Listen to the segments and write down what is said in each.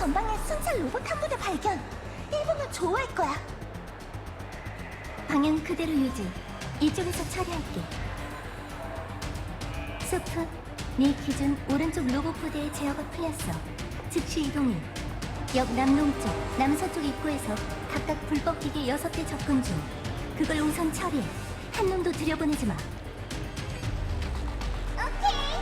전방에 순찰 로봇 한 부대 발견. 일본은 좋아할 거야. 방향 그대로 유지. 이쪽에서 처리할게. 소프, 네 기준 오른쪽 로봇 부대의 제어가 풀렸어. 즉시 이동해. 역 남동쪽, 남서쪽 입구에서 각각 불법 기계 6대 접근 중. 그걸 우선 처리해. 한 놈도 들여보내지 마. 오케이.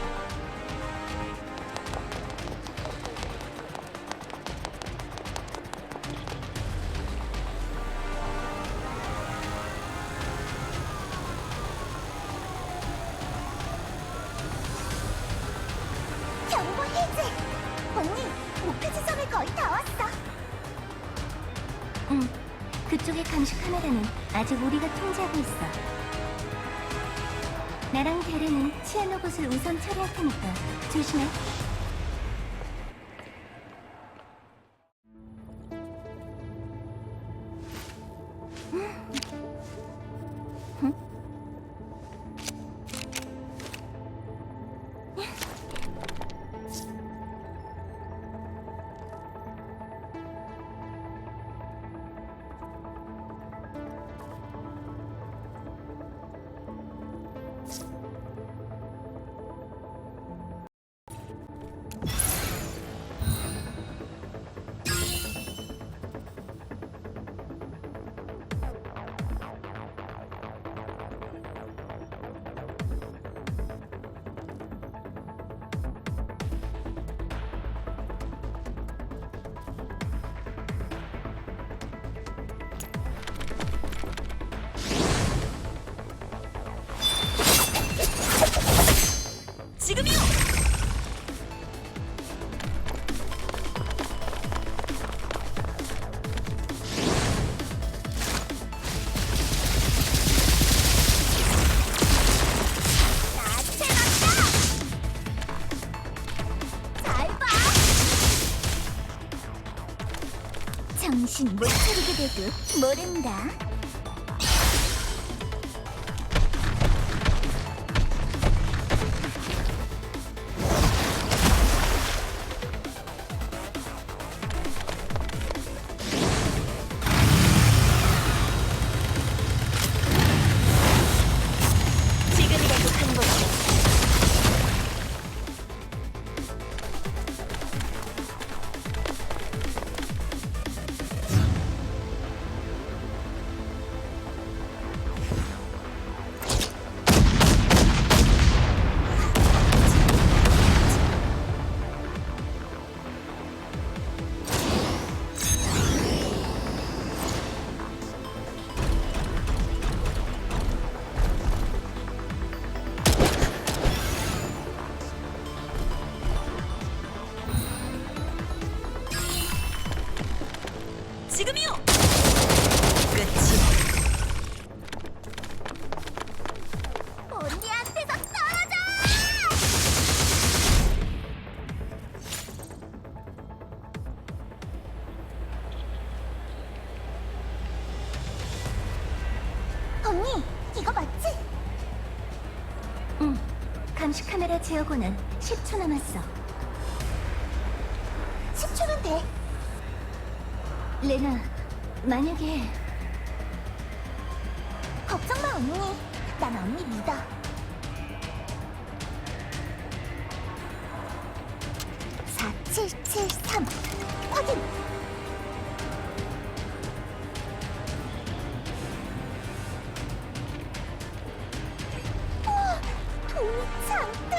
경보 해제. 언니, 목표 지점에 거의 다 왔어. 응. 그쪽의 감시 카메라는 아직 우리가 통제하고 있어. 나랑 대르는 치안 로봇을 우선 처리할 테니까 조심해. 지금이요. 나한테 맞다. 잘 봐. 정신 못 차리게 돼도 모른다. 지금이라도 한 번. 지금이요. 끝이야. 언니한테서 떨어져. 언니, 이거 맞지? 응. 감시 카메라 제어 권한 10초 남았어. 10초면 돼. 레나, 만약에 걱정 마, 언니. 난 언니 믿어. 4773 확인. 우와, 돈이 잔뜩.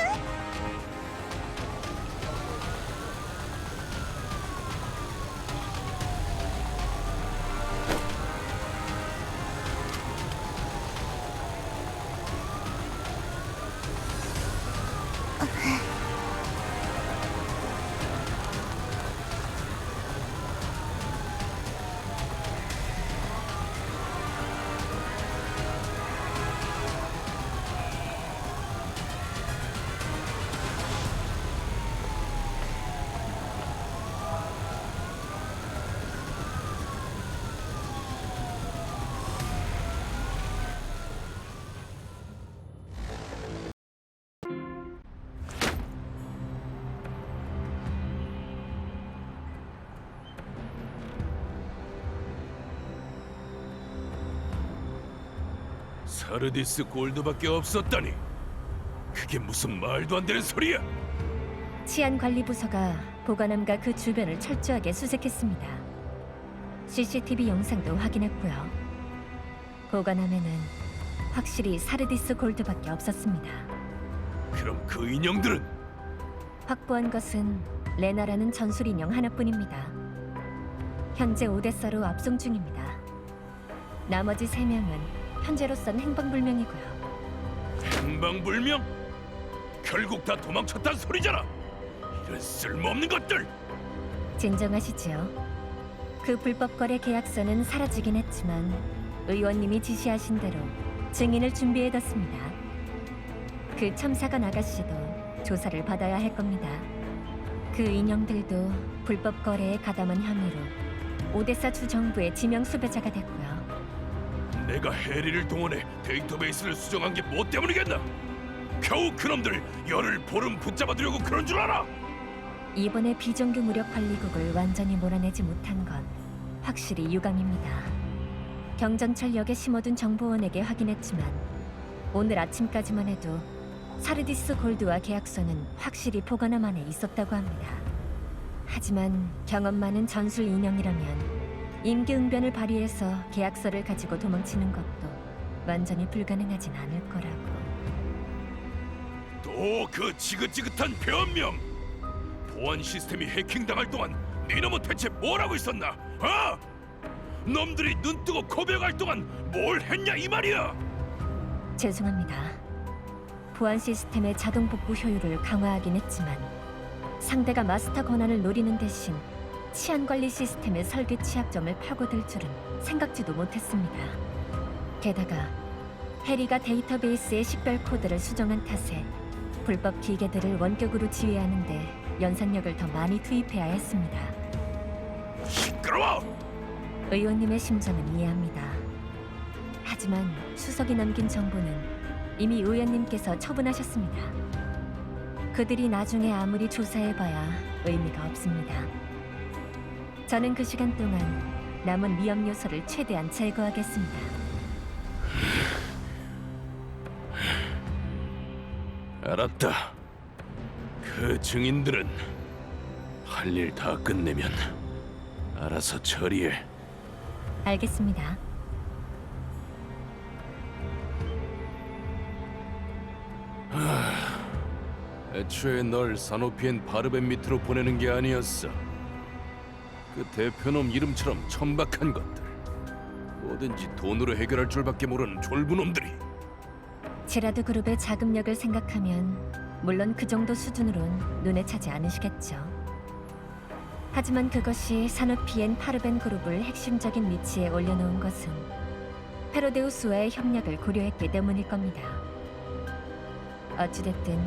사르디스 골드밖에 없었다니. 그게 무슨 말도 안 되는 소리야? 치안관리부서가 보관함과 그 주변을 철저하게 수색했습니다. CCTV 영상도 확인했고요. 보관함에는 확실히 사르디스 골드밖에 없었습니다. 그럼 그 인형들은? 확보한 것은 레나라는 전술 인형 하나뿐입니다. 현재 오데사로 압송 중입니다. 나머지 3명은 현재로선 행방불명이고요. 행방불명? 결국 다 도망쳤단 소리잖아. 이런 쓸모없는 것들. 진정하시지요. 그 불법 거래 계약서는 사라지긴 했지만 의원님이 지시하신 대로 증인을 준비해뒀습니다. 그 첨사관 아가씨도 조사를 받아야 할 겁니다. 그 인형들도 불법 거래에 가담한 혐의로 오데사 주 정부의 지명 수배자가 됐고요. 내가 해리를 동원해 데이터베이스를 수정한 게 뭐 때문이겠나? 겨우 그놈들 열흘 보름 붙잡아두려고 그런 줄 알아? 이번에 비정규 무력 관리국을 완전히 몰아내지 못한 건 확실히 유감입니다. 경전철역에 심어둔 정보원에게 확인했지만 오늘 아침까지만 해도 사르디스 골드와 계약서는 확실히 보관함 안에 있었다고 합니다. 하지만 경험 많은 전술 인형이라면 임기응변을 발휘해서 계약서를 가지고 도망치는 것도 완전히 불가능하진 않을 거라고. 또 그 지긋지긋한 변명! 보안 시스템이 해킹당할 동안 니놈은 대체 뭘 하고 있었나? 어? 놈들이 눈 뜨고 고백할 동안 뭘 했냐 이 말이야! 죄송합니다. 보안 시스템의 자동 복구 효율을 강화하긴 했지만 상대가 마스터 권한을 노리는 대신 치안관리 시스템의 설계 취약점을 파고들 줄은 생각지도 못했습니다. 게다가 해리가 데이터베이스의 식별 코드를 수정한 탓에 불법 기계들을 원격으로 지휘하는데 연산력을 더 많이 투입해야 했습니다. 시끄러워! 의원님의 심정은 이해합니다. 하지만 수석이 남긴 정보는 이미 의원님께서 처분하셨습니다. 그들이 나중에 아무리 조사해봐야 의미가 없습니다. 저는 그 시간 동안 남은 위험 요소를 최대한 제거하겠습니다. 알았다. 그 증인들은 할 일 다 끝내면 알아서 처리해. 알겠습니다. 애초에 널 사노피엔 바르벤 밑으로 보내는 게 아니었어. 그 대표놈 이름처럼 천박한 것들. 뭐든지 돈으로 해결할 줄밖에 모르는 졸부놈들이. 제라드 그룹의 자금력을 생각하면 물론 그 정도 수준으론 눈에 차지 않으시겠죠. 하지만 그것이 사누피엔 파르벤 그룹을 핵심적인 위치에 올려놓은 것은 페로데우스와의 협력을 고려했기 때문일 겁니다. 어찌됐든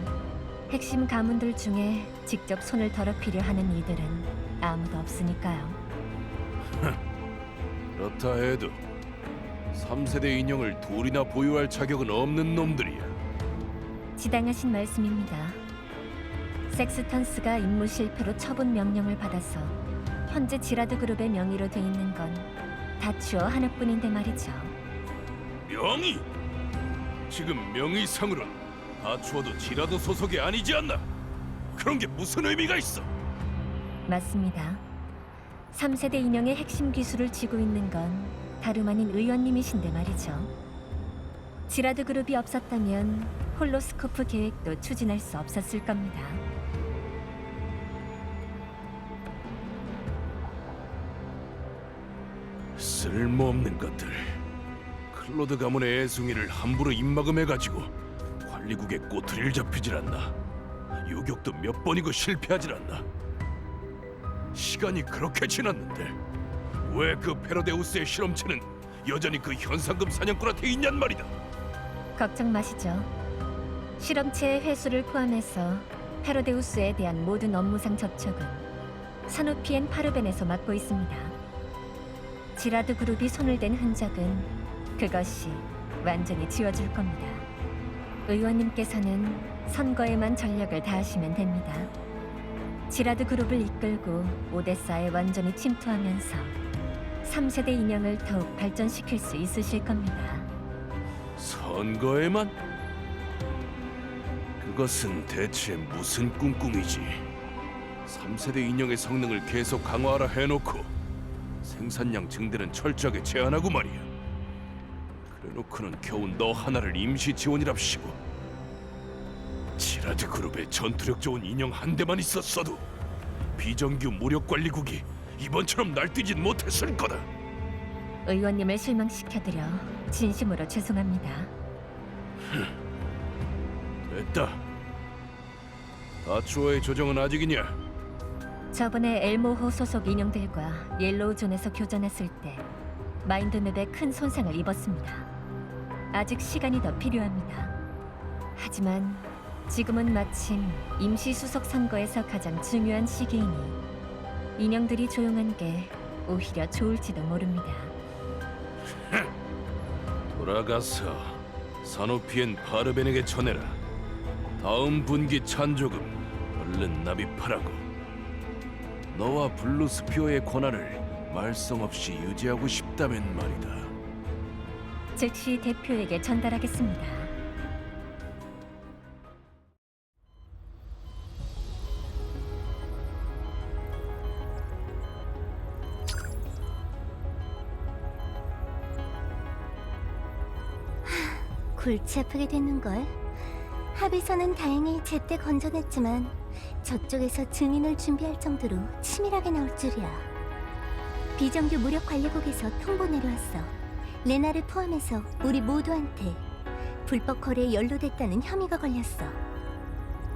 핵심 가문들 중에 직접 손을 더럽히려 하는 이들은 아무도 없으니까요. 그렇다 해도 3세대 인형을 둘이나 보유할 자격은 없는 놈들이야. 지당하신 말씀입니다. 섹스턴스가 임무 실패로 처분 명령을 받아서 현재 지라드 그룹의 명의로 돼 있는 건 다추어 하나뿐인데 말이죠. 명의? 지금 명의상으론 다추어도 지라도 소속이 아니지 않나? 그런 게 무슨 의미가 있어? 맞습니다. 3세대 인형의 핵심 기술을 쥐고 있는 건 다름 아닌 의원님이신데 말이죠. 지라드 그룹이 없었다면 홀로스코프 계획도 추진할 수 없었을 겁니다. 쓸모없는 것들. 클로드 가문의 애송이를 함부로 입막음해가지고 관리국의 꼬투리를 잡히질 않나. 유격도 몇 번이고 실패하질 않나. 시간이 그렇게 지났는데 왜 그 페로데우스의 실험체는 여전히 그 현상금 사냥꾼한테 있냔 말이다. 걱정 마시죠. 실험체의 회수를 포함해서 페로데우스에 대한 모든 업무상 접촉은 사누피엔 파르벤에서 맡고 있습니다. 지라드 그룹이 손을 댄 흔적은 그것이 완전히 지워줄 겁니다. 의원님께서는 선거에만 전력을 다하시면 됩니다. 지라드 그룹을 이끌고 오데사에 완전히 침투하면서 3세대 인형을 더욱 발전시킬 수 있으실 겁니다. 선거에만? 그것은 대체 무슨 꿍꿍이지? 3세대 인형의 성능을 계속 강화하라 해놓고 생산량 증대는 철저하게 제한하고 말이야. 그래놓고는 겨우 너 하나를 임시 지원이랍시고. 지라드 그룹에 전투력 좋은 인형 한 대만 있었어도 비정규 무력관리국이 이번처럼 날뛰진 못했을 거다. 의원님을 실망시켜드려 진심으로 죄송합니다. 됐다. 다추어의 조정은 아직이냐? 저번에 엘모호 소속 인형들과 옐로우 존에서 교전했을 때 마인드맵에 큰 손상을 입었습니다. 아직 시간이 더 필요합니다. 하지만 지금은 마침 임시 수석 선거에서 가장 중요한 시기이니 인형들이 조용한 게 오히려 좋을지도 모릅니다. 돌아가서 사노피엔 파르벤에게 전해라. 다음 분기 찬조금 얼른 납입하라고. 너와 블루스피어의 권한을 말썽 없이 유지하고 싶다면 말이다. 즉시 대표에게 전달하겠습니다. 골치 아프게 됐는걸. 합의서는 다행히 제때 건져냈지만 저쪽에서 증인을 준비할 정도로 치밀하게 나올 줄이야. 비정규 무력관리국에서 통보 내려왔어. 레나를 포함해서 우리 모두한테 불법 거래에 연루됐다는 혐의가 걸렸어.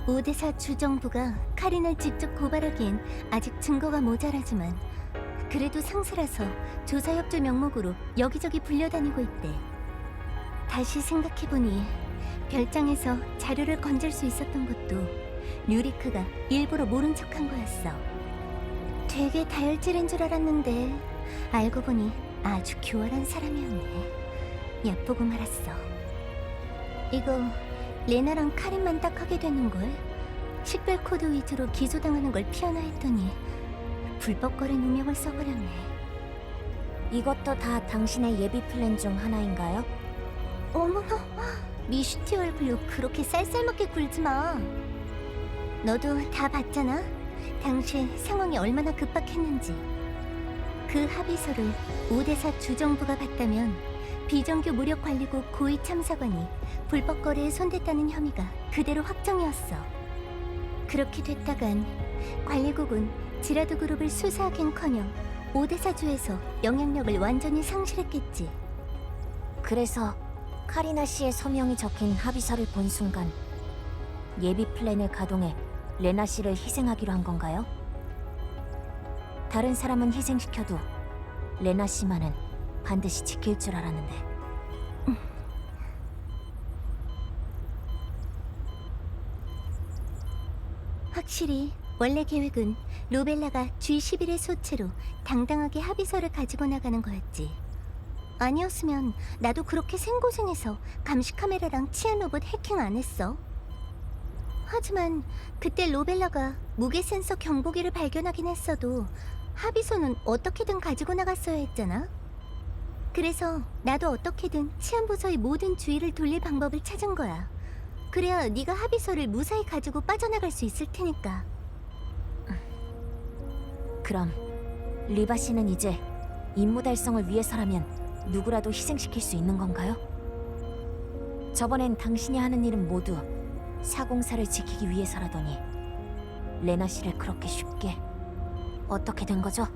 오대사 주정부가 카린을 직접 고발하기엔 아직 증거가 모자라지만 그래도 상사라서 조사협조 명목으로 여기저기 불려다니고 있대. 다시 생각해보니 별장에서 자료를 건질 수 있었던 것도 류리크가 일부러 모른 척한 거였어. 되게 다혈질인 줄 알았는데 알고 보니 아주 교활한 사람이었네. 얕보고 말았어. 이거 레나랑 카린만 딱 하게 되는걸? 식별 코드 위주로 기소당하는 걸 피하나 했더니 불법 거래 누명을 써버렸네. 이것도 다 당신의 예비 플랜 중 하나인가요? 어머나, 미슈티 얼굴로 그렇게 쌀쌀맞게 굴지 마. 너도 다 봤잖아. 당시에 상황이 얼마나 급박했는지. 그 합의서를 오대사 주정부가 봤다면 비정규 무력관리국 고위 참사관이 불법 거래에 손댔다는 혐의가 그대로 확정이었어. 그렇게 됐다간 관리국은 지라드 그룹을 수사하긴커녕 오대사주에서 영향력을 완전히 상실했겠지. 그래서 카리나 씨의 서명이 적힌 합의서를 본 순간 예비 플랜을 가동해 레나 씨를 희생하기로 한 건가요? 다른 사람은 희생시켜도 레나 씨만은 반드시 지킬 줄 알았는데. 확실히 원래 계획은 로벨라가 G11의 소체로 당당하게 합의서를 가지고 나가는 거였지. 아니었으면 나도 그렇게 생고생해서 감시 카메라랑 치안 로봇 해킹 안 했어. 하지만 그때 로벨라가 무게 센서 경보기를 발견하긴 했어도 합의서는 어떻게든 가지고 나갔어야 했잖아. 그래서 나도 어떻게든 치안 부서의 모든 주의를 돌릴 방법을 찾은 거야. 그래야 네가 합의서를 무사히 가지고 빠져나갈 수 있을 테니까. 그럼 리바 씨는 이제 임무 달성을 위해서라면 누구라도 희생시킬 수 있는 건가요? 저번엔 당신이 하는 일은 모두 사공사를 지키기 위해서라더니 레나 씨를 그렇게 쉽게 어떻게 된 거죠?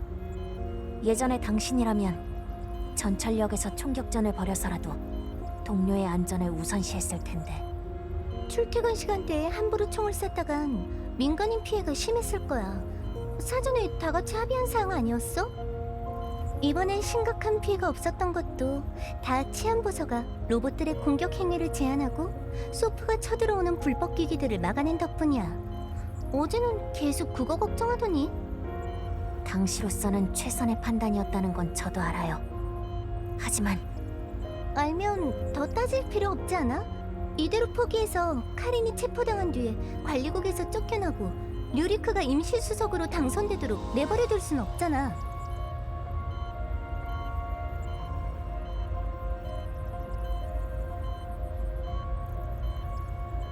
예전에 당신이라면 전철역에서 총격전을 벌여서라도 동료의 안전을 우선시했을 텐데. 출퇴근 시간대에 함부로 총을 쐈다간 민간인 피해가 심했을 거야. 사전에 다 같이 합의한 사항 아니었어? 이번엔 심각한 피해가 없었던 것도 다 치안부서가 로봇들의 공격 행위를 제한하고 소프가 쳐들어오는 불법 기기들을 막아낸 덕분이야. 어제는 계속 그거 걱정하더니. 당시로서는 최선의 판단이었다는 건 저도 알아요. 하지만 알면 더 따질 필요 없지 않아? 이대로 포기해서 카린이 체포당한 뒤에 관리국에서 쫓겨나고 류리크가 임시수석으로 당선되도록 내버려둘 순 없잖아.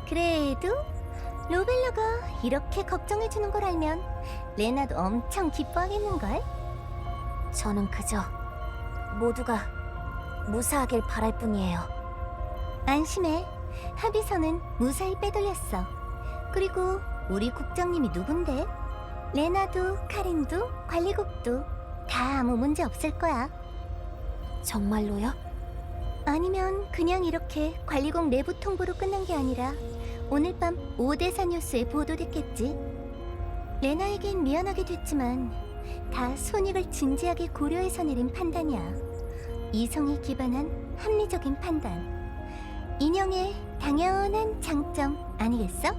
그래도 로벨라가 이렇게 걱정해주는 걸 알면 레나도 엄청 기뻐하겠는걸? 저는 그저 모두가 무사하길 바랄 뿐이에요. 안심해. 합의서는 무사히 빼돌렸어. 그리고 우리 국장님이 누군데? 레나도 카린도 관리국도 다 아무 문제 없을 거야. 정말로요? 아니면 그냥 이렇게 관리국 내부 통보로 끝난 게 아니라 오늘 밤 5대사 뉴스에 보도됐겠지. 레나에겐 미안하게 됐지만 다 손익을 진지하게 고려해서 내린 판단이야. 이성에 기반한 합리적인 판단. 인형의 당연한 장점 아니겠어?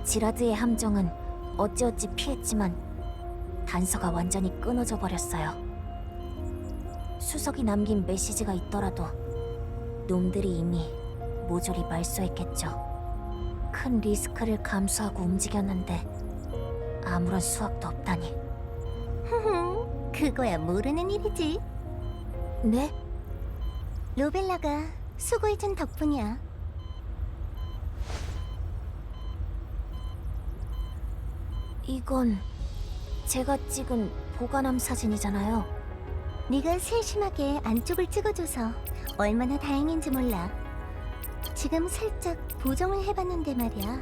지라드의 함정은 어찌어찌 피했지만 단서가 완전히 끊어져 버렸어요. 수석이 남긴 메시지가 있더라도 놈들이 이미 모조리 말소했겠죠. 큰 리스크를 감수하고 움직였는데 아무런 수확도 없다니. 그거야 모르는 일이지. 네? 로벨라가 수고해준 덕분이야. 이건 제가 찍은 보관함 사진이잖아요. 네가 세심하게 안쪽을 찍어줘서 얼마나 다행인지 몰라. 지금 살짝 보정을 해봤는데 말이야.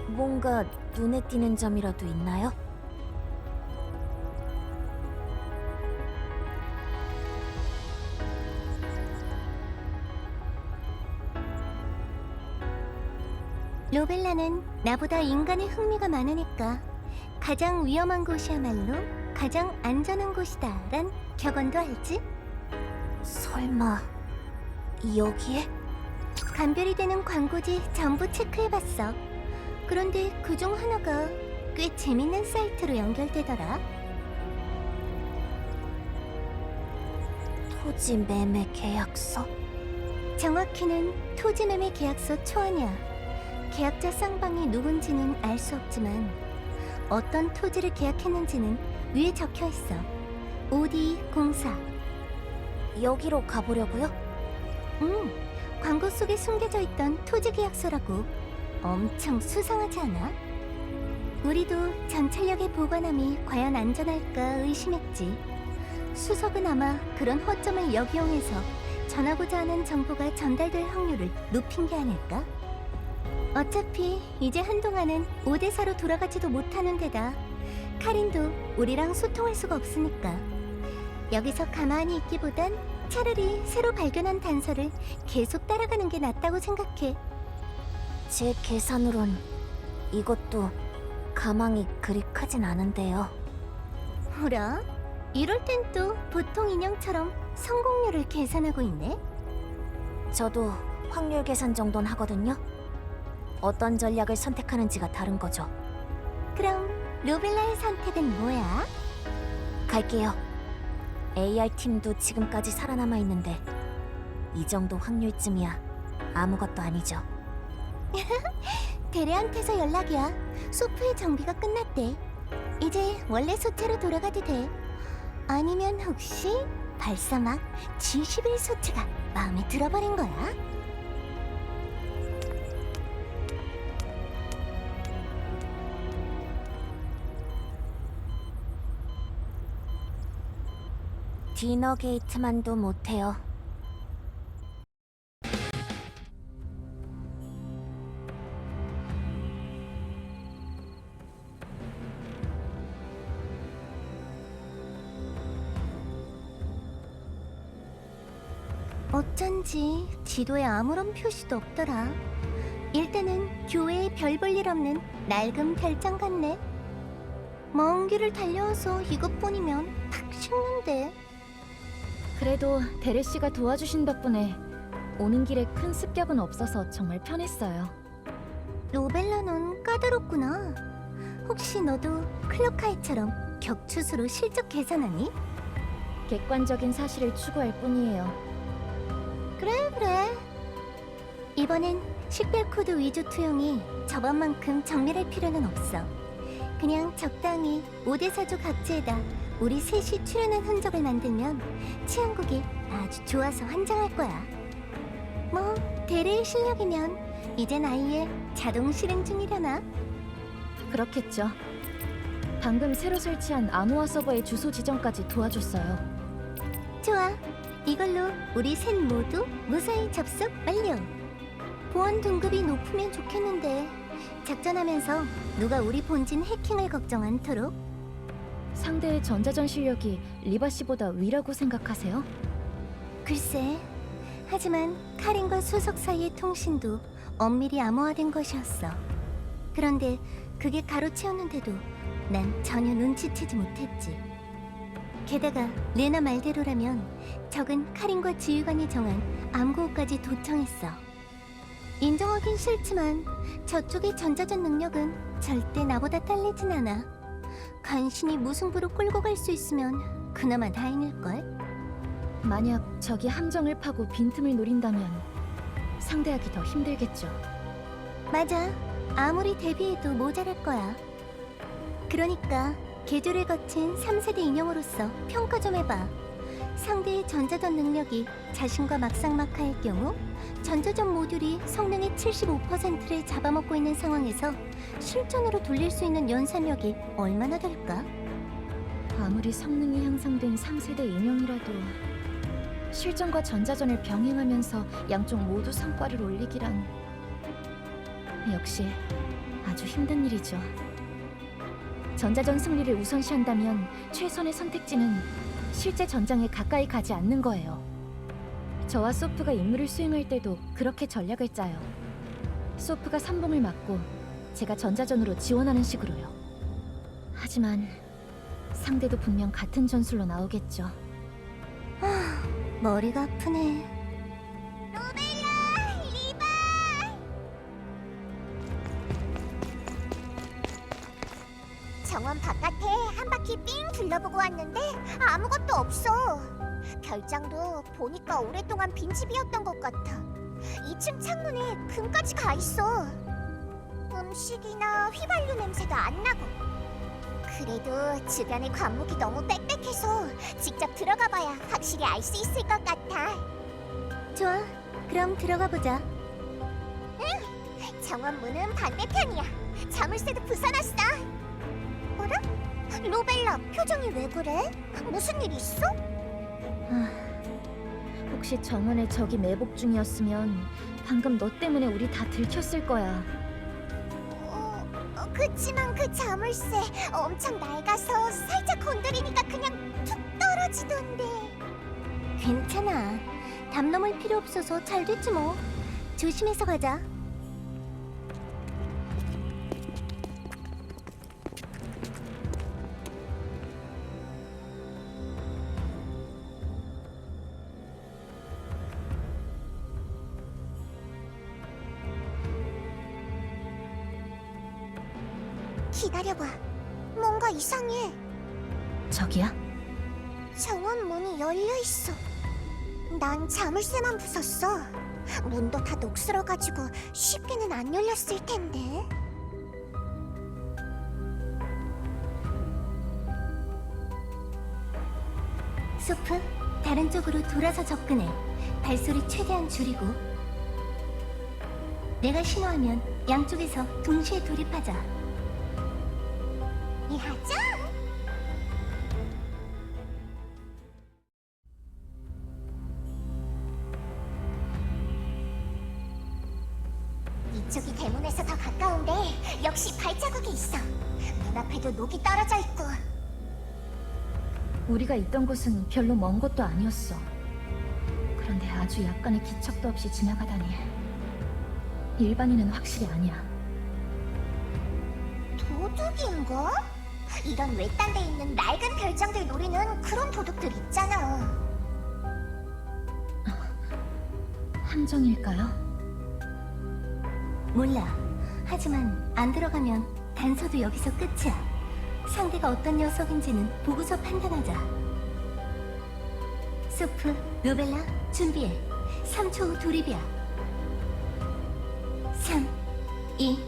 뭔가 눈에 띄는 점이라도 있나요? 로벨라는 나보다 인간에 흥미가 많으니까 가장 위험한 곳이야말로 가장 안전한 곳이다 란 격언도 알지? 설마 여기에? 감별이 되는 광고지 전부 체크해봤어. 그런데 그중 하나가 꽤 재밌는 사이트로 연결되더라. 토지 매매 계약서? 정확히는 토지 매매 계약서 초안이야. 계약자 쌍방이 누군지는 알 수 없지만 어떤 토지를 계약했는지는 위에 적혀 있어. OD 공사. 여기로 가보려고요? 광고 속에 숨겨져 있던 토지 계약서라고. 엄청 수상하지 않아? 우리도 전철역의 보관함이 과연 안전할까 의심했지. 수석은 아마 그런 허점을 역이용해서 전하고자 하는 정보가 전달될 확률을 높인 게 아닐까? 어차피 이제 한동안은 5대사로 돌아가지도 못하는 데다 카린도 우리랑 소통할 수가 없으니까 여기서 가만히 있기보단 차라리 새로 발견한 단서를 계속 따라가는 게 낫다고 생각해. 제 계산으론 이것도 가망이 그리 크진 않은데요. 뭐라? 이럴 땐 또 보통 인형처럼 성공률을 계산하고 있네? 저도 확률 계산 정도는 하거든요. 어떤 전략을 선택하는지가 다른 거죠. 그럼 로벨라의 선택은 뭐야? 갈게요. AR팀도 지금까지 살아남아 있는데 이 정도 확률쯤이야 아무것도 아니죠. 대레한테서 연락이야. 소프의 정비가 끝났대. 이제 원래 소체로 돌아가도 돼. 아니면 혹시 발사막 G11 소체가 마음에 들어버린 거야? 디너 게이트만도 못해요. 어쩐지 지도에 아무런 표시도 없더라. 일단은 교회에 별 볼 일 없는 낡은 별장 같네. 먼 길을 달려와서 이것뿐이면 탁 식는데. 그래도 데레 씨가 도와주신 덕분에 오는 길에 큰 습격은 없어서 정말 편했어요. 로벨라는 까다롭구나. 혹시 너도 클로카이처럼 격추수로 실적 계산하니? 객관적인 사실을 추구할 뿐이에요. 그래. 이번엔 식별 코드 위주 투영이 저번만큼 정밀할 필요는 없어. 그냥 적당히 5대사조 각지에다 우리 셋이 출연한 흔적을 만들면 치안국이 아주 좋아서 환장할 거야. 뭐 대리의 실력이면 이젠 아예 자동 실행 중이려나? 그렇겠죠. 방금 새로 설치한 아노아 서버의 주소 지정까지 도와줬어요. 좋아. 이걸로 우리 셋 모두 무사히 접속 완료. 보안 등급이 높으면 좋겠는데 작전하면서 누가 우리 본진 해킹을 걱정 않도록. 상대의 전자전 실력이 리바 씨보다 위라고 생각하세요? 글쎄, 하지만 카린과 수석 사이의 통신도 엄밀히 암호화된 것이었어. 그런데 그게 가로채었는데도 난 전혀 눈치채지 못했지. 게다가 레나 말대로라면 적은 카린과 지휘관이 정한 암고까지 도청했어. 인정하긴 싫지만 저쪽의 전자전 능력은 절대 나보다 딸리진 않아. 간신히 무승부로 끌고 갈 수 있으면 그나마 다행일걸? 만약 적이 함정을 파고 빈틈을 노린다면 상대하기 더 힘들겠죠. 맞아. 아무리 대비해도 모자랄 거야. 그러니까 개조를 거친 3세대 인형으로서 평가 좀 해봐. 상대의 전자전 능력이 자신과 막상막하일 경우 전자전 모듈이 성능의 75%를 잡아먹고 있는 상황에서 실전으로 돌릴 수 있는 연산력이 얼마나 될까? 아무리 성능이 향상된 3세대 인형이라도 실전과 전자전을 병행하면서 양쪽 모두 성과를 올리기란 역시 아주 힘든 일이죠. 전자전 승리를 우선시한다면 최선의 선택지는 실제 전장에 가까이 가지 않는 거예요. 저와 소프가 임무를 수행할 때도 그렇게 전략을 짜요. 소프가 선봉을 맡고 제가 전자전으로 지원하는 식으로요. 하지만 상대도 분명 같은 전술로 나오겠죠. 머리가 아프네. 정원 바깥에 한 바퀴 삥 둘러보고 왔는데 아무것도 없어. 별장도 보니까 오랫동안 빈집이었던 것 같아. 2층 창문에 금까지 가 있어. 음식이나 휘발유 냄새도 안 나고. 그래도 주변의 관목이 너무 빽빽해서 직접 들어가 봐야 확실히 알 수 있을 것 같아. 좋아. 그럼 들어가 보자. 정원 문은 반대편이야. 자물쇠도 부숴놨어. 어라? 로벨라, 표정이 왜 그래? 무슨 일 있어? 혹시 정원에 적이 매복 중이었으면 방금 너 때문에 우리 다 들켰을 거야. 그치만 그 자물쇠 엄청 낡아서 살짝 건드리니까 그냥 툭 떨어지던데. 괜찮아. 담 넘을 필요 없어서 잘 됐지 뭐. 조심해서 가자. 기다려봐. 뭔가 이상해. 저기야? 정원 문이 열려있어. 난 자물쇠만 부쉈어. 문도 다 녹슬어가지고 쉽게는 안 열렸을 텐데. 소프, 다른 쪽으로 돌아서 접근해. 발소리 최대한 줄이고. 내가 신호하면 양쪽에서 동시에 돌입하자. 야자! 이쪽이 대문에서 더 가까운데 역시 발자국이 있어. 눈앞에도 녹이 떨어져 있고. 우리가 있던 곳은 별로 먼 곳도 아니었어. 그런데 아주 약간의 기척도 없이 지나가다니. 일반인은 확실히 아니야. 도둑인가? 이런 외딴 데 있는 낡은 별장들 노리는 그런 도둑들 있잖아. 함정일까요? 몰라. 하지만 안 들어가면 단서도 여기서 끝이야. 상대가 어떤 녀석인지는 보고서 판단하자. 소프, 로벨라, 준비해. 3초 후 돌입이야. 3, 2,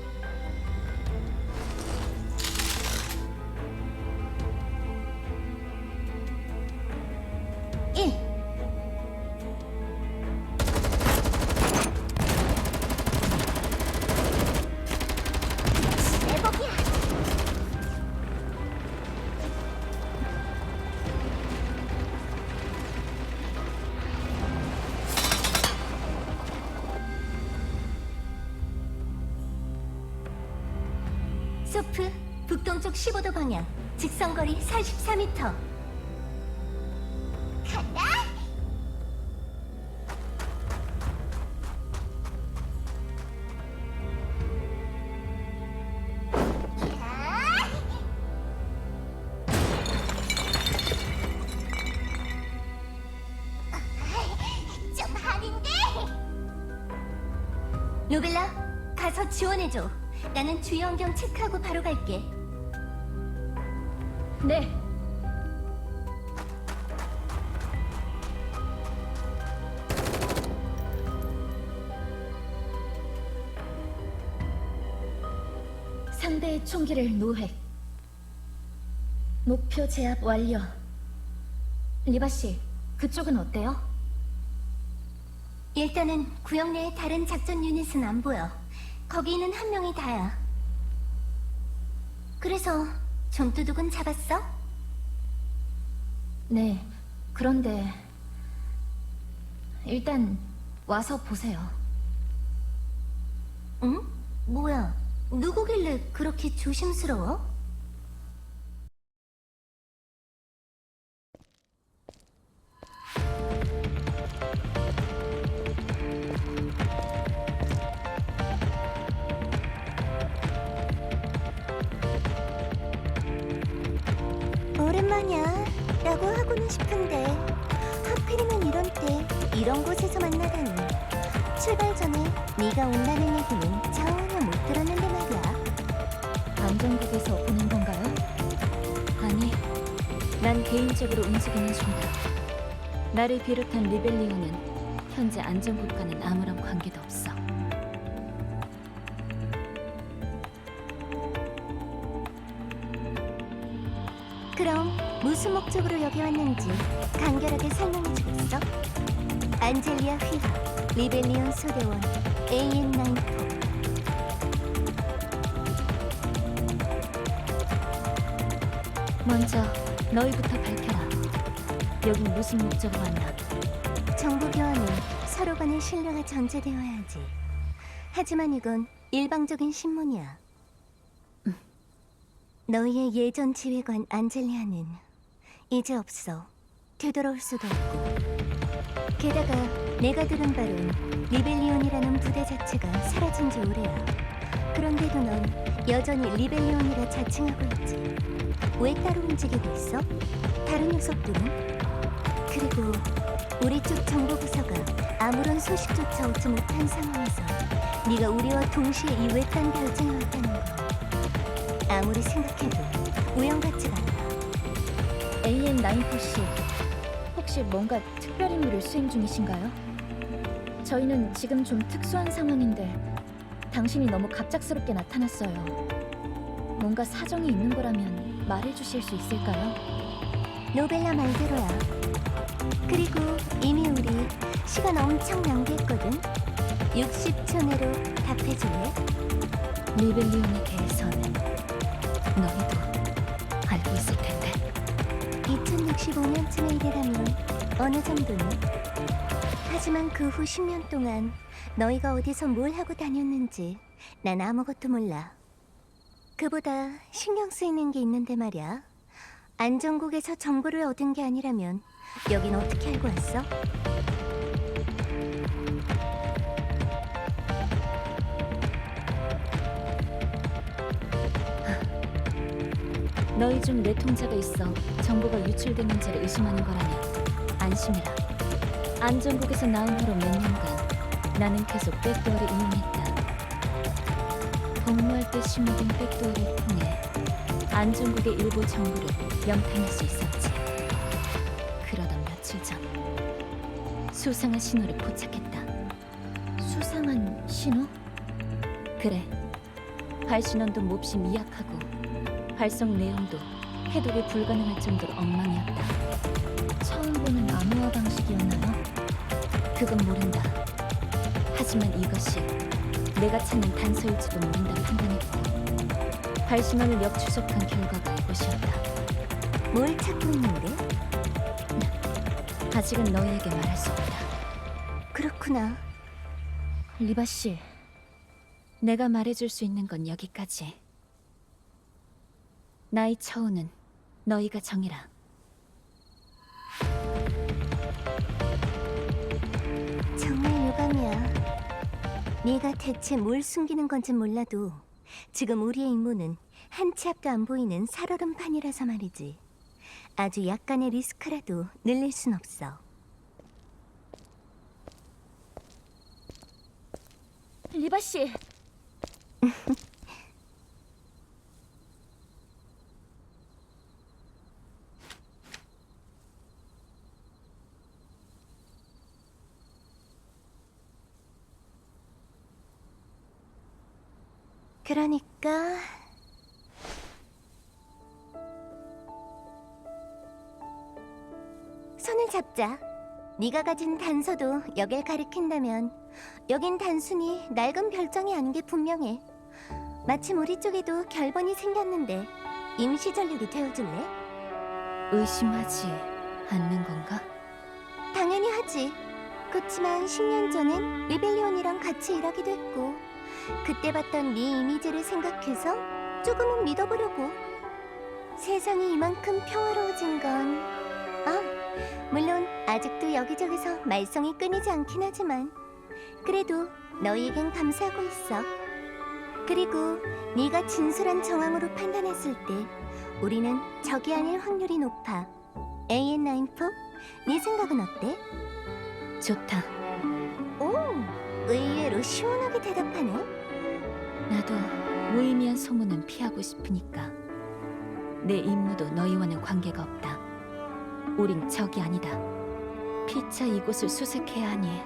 스토프 북동쪽 15도 방향 직선거리 44m. 간다. 좀 하는데. 로벨라, 가서 지원해줘. 나는 주의 환경 체크하고 바로 갈게. 네. 상대의 총기를 노획. 목표 제압 완료. 리바 씨, 그쪽은 어때요? 일단은 구역 내의 다른 작전 유닛은 안 보여. 거기 있는 한 명이 다야. 그래서 좀두둑은 잡았어? 네. 그런데 일단 와서 보세요. 응? 뭐야? 누구길래 그렇게 조심스러워? 오랜만이야 라고 하고는 싶은데 하필이면 이런 때 이런 곳에서 만나다니. 출발 전에 네가 온다는 얘기는 전혀 못 들었는데 말이야. 안전국에서 보낸 건가요? 아니, 난 개인적으로 움직이는 중이다. 나를 비롯한 리벨리온은 현재 안전국과는 아무런 관계도 없어. 그럼 무슨 목적으로 여기 왔는지 간결하게 설명해주겠어? 안젤리아 휘하, 리벨리온 소대원, AN94. 먼저 너희부터 밝혀라. 여긴 무슨 목적으로 왔나? 정보 교환은 서로 간의 신뢰가 전제되어야지. 하지만 이건 일방적인 신문이야. 너희의 예전 지휘관 안젤리아는 이제 없어. 되돌아올 수도 없고. 게다가 내가 들은 바론 리벨리온이라는 부대 자체가 사라진 지 오래야. 그런데도 넌 여전히 리벨리온이라 자칭하고 있지. 왜 따로 움직이고 있어? 다른 녀석들은? 그리고 우리 쪽 정보부서가 아무런 소식조차 얻지 못한 상황에서 네가 우리와 동시에 이 외딴 별장에 왔다는 건 아무리 생각해도 우연 같지가 않아. AN94씨, 혹시 뭔가 특별 임무를 수행 중이신가요? 저희는 지금 좀 특수한 상황인데 당신이 너무 갑작스럽게 나타났어요. 뭔가 사정이 있는 거라면 말해주실 수 있을까요? 노벨라 말대로야. 그리고 이미 우리 시간 엄청 낭비했거든. 60초 내로 답해줄래? 리벨리온에 대해서는 너희도 알고 있을 텐데. 2065년쯤의 일이라면 어느 정도는? 하지만 그 후 10년 동안 너희가 어디서 뭘 하고 다녔는지 난 아무것도 몰라. 그보다 신경 쓰이는 게 있는데 말이야. 안전국에서 정보를 얻은 게 아니라면 여긴 어떻게 알고 왔어? 너희 중 뇌통자가 있어 정보가 유출됐는지를 의심하는 거라면 안심해라. 안전국에서 나온 후로 몇 년간 나는 계속 백도어를 이용했다. 복무할 때 심어둔 백도어를 통해 안전국의 일부 정보를 염탐할 수 있었지. 그러던 며칠 전 수상한 신호를 포착했다. 수상한 신호? 그래. 발신원도 몹시 미약하고 발성 내용도 해독이 불가능할 정도로 엉망이었다. 처음 보는 암호화 방식이었나요? 그건 모른다. 하지만 이것이 내가 찾는 단서일지도 모른다 판단했고 발신원을 역추적한 결과가 이것이었다. 뭘 찾고 있는데? 아직은 너희에게 말할 수 없다. 그렇구나. 리바 씨, 내가 말해줄 수 있는 건 여기까지. 나의 처우는 너희가 정해라. 정말 유감이야. 네가 대체 뭘 숨기는 건지 몰라도 지금 우리의 임무는 한 치 앞도 안 보이는 살얼음판이라서 말이지. 아주 약간의 리스크라도 늘릴 순 없어. 리바 씨, 그러니까 손을 잡자. 네가 가진 단서도 여길 가리킨다면 여긴 단순히 낡은 별장이 아닌 게 분명해. 마침 우리 쪽에도 결번이 생겼는데 임시 전력이 되어줄래? 의심하지 않는 건가? 당연히 하지. 그렇지만 10년 전엔 리벨리온이랑 같이 일하기도 했고 그때 봤던 네 이미지를 생각해서 조금은 믿어보려고. 세상이 이만큼 평화로워진 건 물론 아직도 여기저기서 말썽이 끊이지 않긴 하지만 그래도 너희에겐 감사하고 있어. 그리고 네가 진솔한 정황으로 판단했을 때 우리는 적이 아닐 확률이 높아. AN94? 네 생각은 어때? 좋다. 오, 의외로 시원하게 대답하네. 나도 무의미한 소문은 피하고 싶으니까. 내 임무도 너희와는 관계가 없다. 우린 적이 아니다. 피차 이곳을 수색해야 하니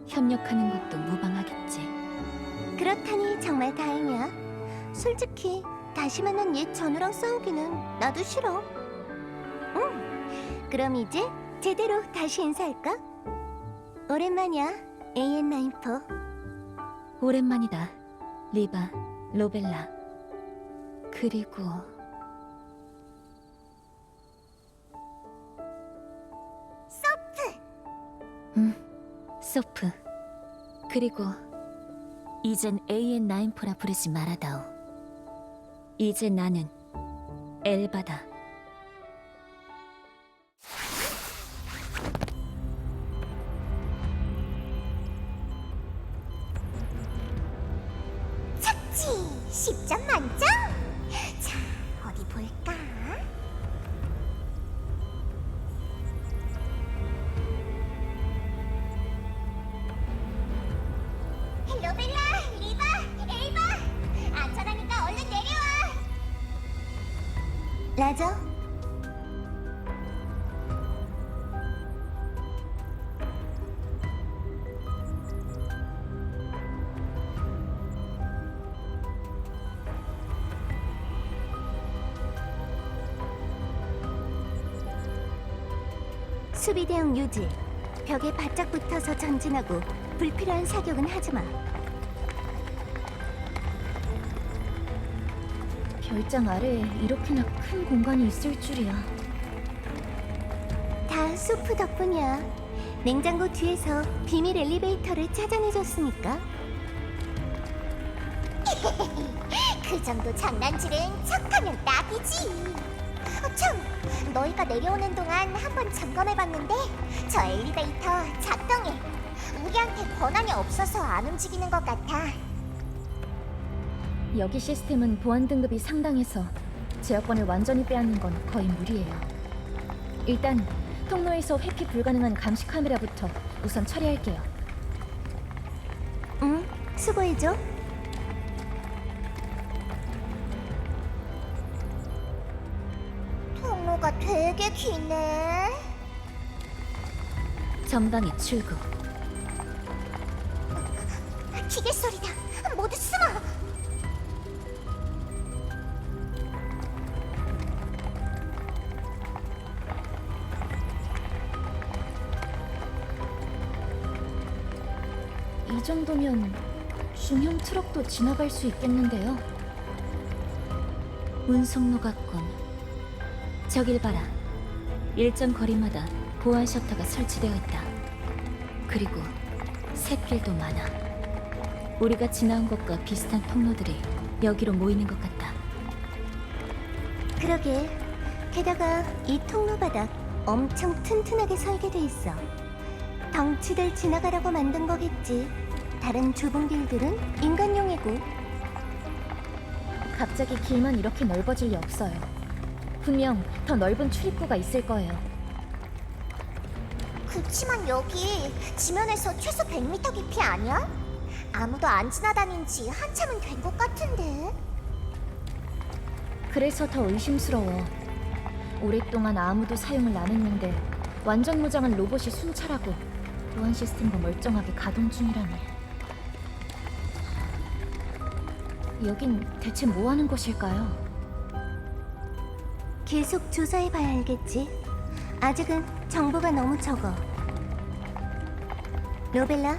협력하는 것도 무방하겠지. 그렇다니 정말 다행이야. 솔직히 다시 만난 옛 전우랑 싸우기는 나도 싫어. 그럼 이제 제대로 다시 인사할까? 오랜만이야, AN94. 오랜만이다. 리바, 로벨라. 그리고 소프. 그리고 이젠 AN94라 부르지 말아다오. 이제 나는 엘바다. 착지! 10점 만점! 자, 어디 볼까? 로벨라, 리바, 엘바! 안전하니까 얼른 내려와! 라저, 수비 대응 유지. 벽에 바짝 붙어서 전진하고 불필요한 사격은 하지 마. 별장 아래에 이렇게나 큰 공간이 있을 줄이야. 다 수프 덕분이야. 냉장고 뒤에서 비밀 엘리베이터를 찾아내줬으니까. 그 정도 장난질은 척하면 딱이지. 참, 너희가 내려오는 동안 한번 점검해봤는데 저 엘리베이터 작동해. 우리한테 권한이 없어서 안 움직이는 것 같아. 여기 시스템은 보안 등급이 상당해서 제어권을 완전히 빼앗는 건 거의 무리예요. 일단 통로에서 회피 불가능한 감시 카메라부터 우선 처리할게요. 응, 수고해줘. 통로가 되게 기네. 전방에 출구. 기계 소리다. 모두 숨어. 이 정도면 중형 트럭도 지나갈 수 있겠는데요. 운송로 같군. 저길 봐라. 일정 거리마다 보안 셔터가 설치되어 있다. 그리고 샛길도 많아. 우리가 지나온 곳과 비슷한 통로들이 여기로 모이는 것 같다. 그러게. 게다가 이 통로 바닥 엄청 튼튼하게 설계돼 있어. 덩치들 지나가라고 만든 거겠지. 다른 좁은 길들은 인간용이고. 갑자기 길만 이렇게 넓어질 리 없어요. 분명 더 넓은 출입구가 있을 거예요. 그치만 여기 지면에서 최소 100m 깊이 아니야? 아무도 안 지나다닌 지 한참은 된 것 같은데. 그래서 더 의심스러워. 오랫동안 아무도 사용을 안 했는데 완전 무장한 로봇이 순찰하고 보안 시스템도 멀쩡하게 가동 중이라니. 여긴 대체 뭐 하는 곳일까요? 계속 조사해봐야 알겠지. 아직은 정보가 너무 적어. 로벨라,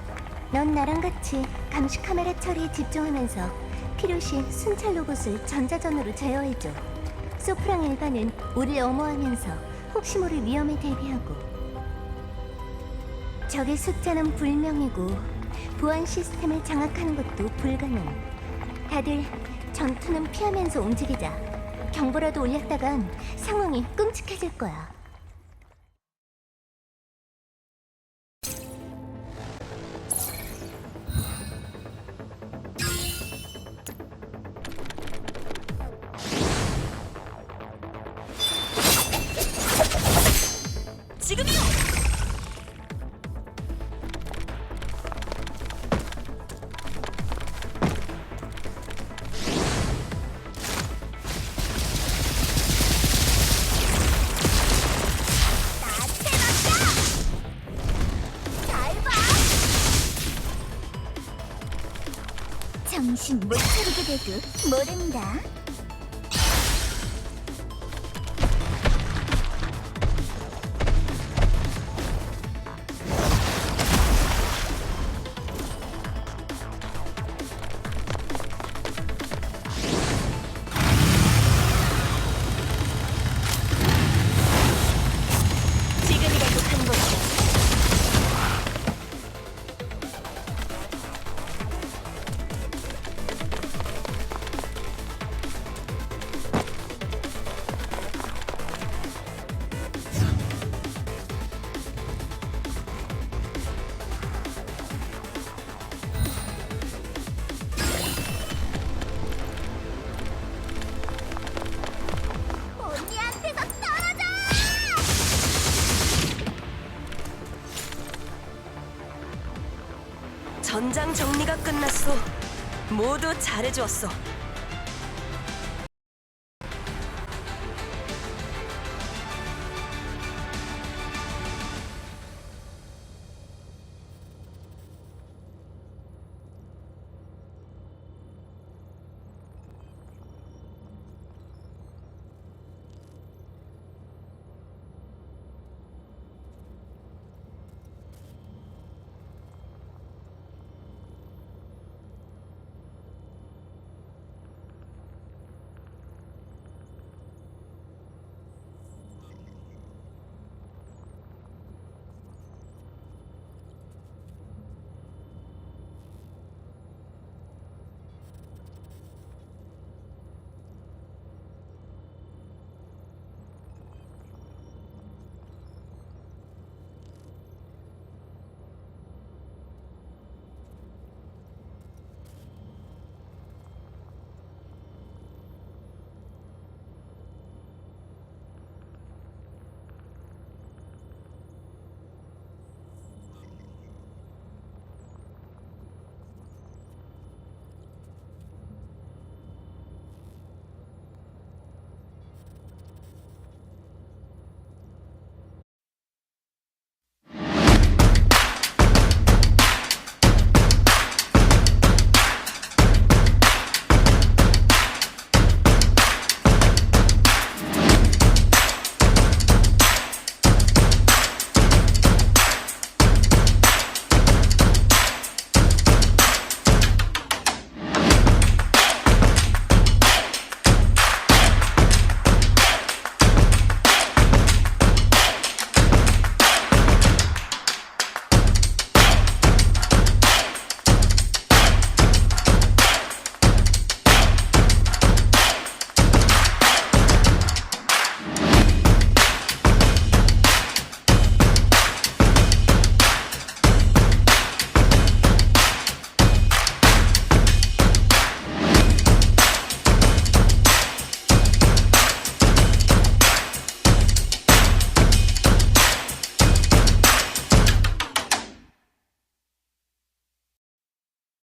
넌 나랑 같이 감시 카메라 처리에 집중하면서 필요시 순찰 로봇을 전자전으로 제어해줘. 소프랑 엘바는 우릴 엄호하면서 혹시 모를 위험에 대비하고. 적의 숫자는 불명이고 보안 시스템을 장악하는 것도 불가능. 다들 전투는 피하면서 움직이자. 경보라도 올렸다간 상황이 끔찍해질 거야. 정신 못 차리게 되고 모른다. 지금이라도 한 것이야. 언니한테서 떨어져! 전장 정리가 끝났어. 모두 잘해주었어.